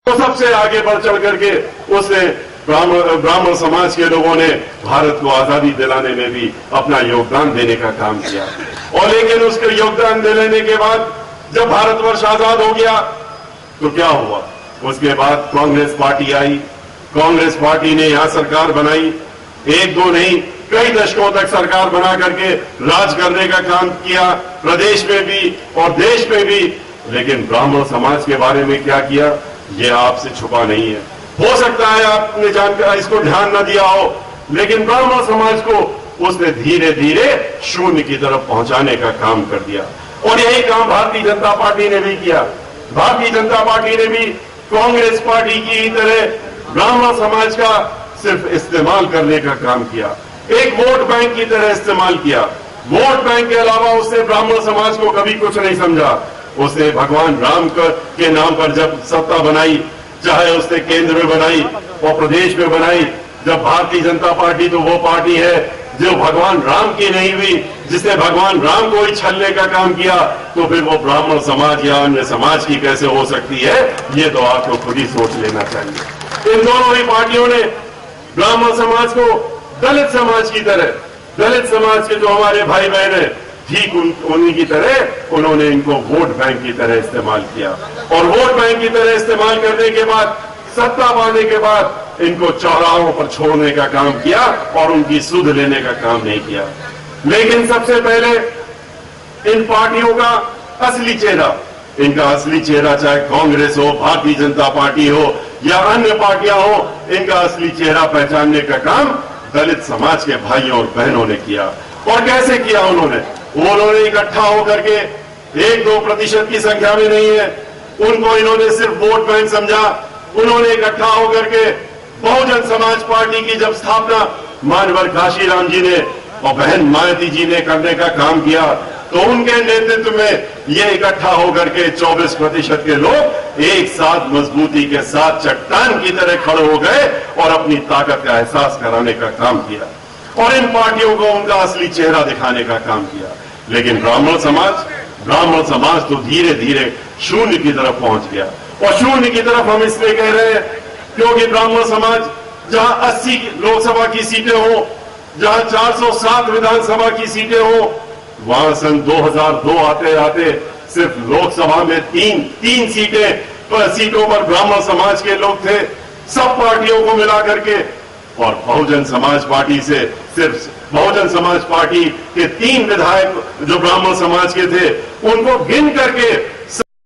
तो सबसे आगे बढ़ चढ़ करके उसने ब्राह्मण समाज के लोगों ने भारत को आजादी दिलाने में भी अपना योगदान देने का काम किया। और लेकिन उसके योगदान देने के बाद जब भारतवर्ष आजाद हो गया तो क्या हुआ? उसके बाद कांग्रेस पार्टी आई। कांग्रेस पार्टी ने यहां सरकार बनाई, एक दो नहीं कई दशकों तक सरकार बना करके राज करने का काम किया, प्रदेश में भी और देश में भी। लेकिन ब्राह्मण समाज के बारे में क्या किया, ये आपसे छुपा नहीं है। हो सकता है आपने जानकर इसको ध्यान न दिया हो, लेकिन ब्राह्मण समाज को उसने धीरे धीरे शून्य की तरफ पहुंचाने का काम कर दिया। और यही काम भारतीय जनता पार्टी ने भी किया। भारतीय जनता पार्टी ने भी कांग्रेस पार्टी की तरह ब्राह्मण समाज का सिर्फ इस्तेमाल करने का काम किया, एक वोट बैंक की तरह इस्तेमाल किया। वोट बैंक के अलावा उसने ब्राह्मण समाज को कभी कुछ नहीं समझा। उसने भगवान राम के नाम पर जब सत्ता बनाई, चाहे उसने केंद्र में बनाई और प्रदेश में बनाई, जब भारतीय जनता पार्टी तो वो पार्टी है जो भगवान राम की नहीं हुई, जिसने भगवान राम को ही छलने का काम किया, तो फिर वो ब्राह्मण समाज या अन्य समाज की कैसे हो सकती है? ये तो आपको खुद ही सोच लेना चाहिए। इन दोनों ही पार्टियों ने ब्राह्मण समाज को दलित समाज की तरह, दलित समाज के जो हमारे भाई बहन है, ठीक उन्हीं की तरह उन्होंने इनको वोट बैंक की तरह इस्तेमाल किया। और वोट बैंक की तरह इस्तेमाल करने के बाद, सत्ता पाने के बाद इनको चौराहों पर छोड़ने का काम किया और उनकी सुध लेने का काम नहीं किया। लेकिन सबसे पहले इन पार्टियों का असली चेहरा, इनका असली चेहरा चाहे कांग्रेस हो, भारतीय जनता पार्टी हो या अन्य पार्टियां हो, इनका असली चेहरा पहचानने का काम दलित समाज के भाइयों और बहनों ने किया। और कैसे किया उन्होंने इकट्ठा होकर के 1-2% की संख्या में नहीं है, उनको इन्होंने सिर्फ वोट बैंक समझा। उन्होंने इकट्ठा होकर के बहुजन समाज पार्टी की जब स्थापना मानवर काशीराम जी ने और बहन मायावती जी ने करने का काम किया, तो उनके नेतृत्व में ये इकट्ठा होकर के 24% के लोग एक साथ मजबूती के साथ चट्टान की तरह खड़े हो गए और अपनी ताकत का एहसास कराने का काम किया और इन पार्टियों को उनका असली चेहरा दिखाने का काम किया। लेकिन ब्राह्मण समाज तो धीरे धीरे शून्य की तरफ पहुंच गया। और शून्य की तरफ हम इसलिए कह रहे हैं क्योंकि ब्राह्मण समाज जहां 80 लोकसभा की सीटें हो, जहां 407 विधानसभा की सीटें हो, वहां सन 2002 आते आते सिर्फ लोकसभा में तीन सीटों पर ब्राह्मण समाज के लोग थे, सब पार्टियों को मिला करके। और बहुजन समाज पार्टी से सिर्फ बहुजन समाज पार्टी के 3 विधायक जो ब्राह्मण समाज के थे, उनको गिन करके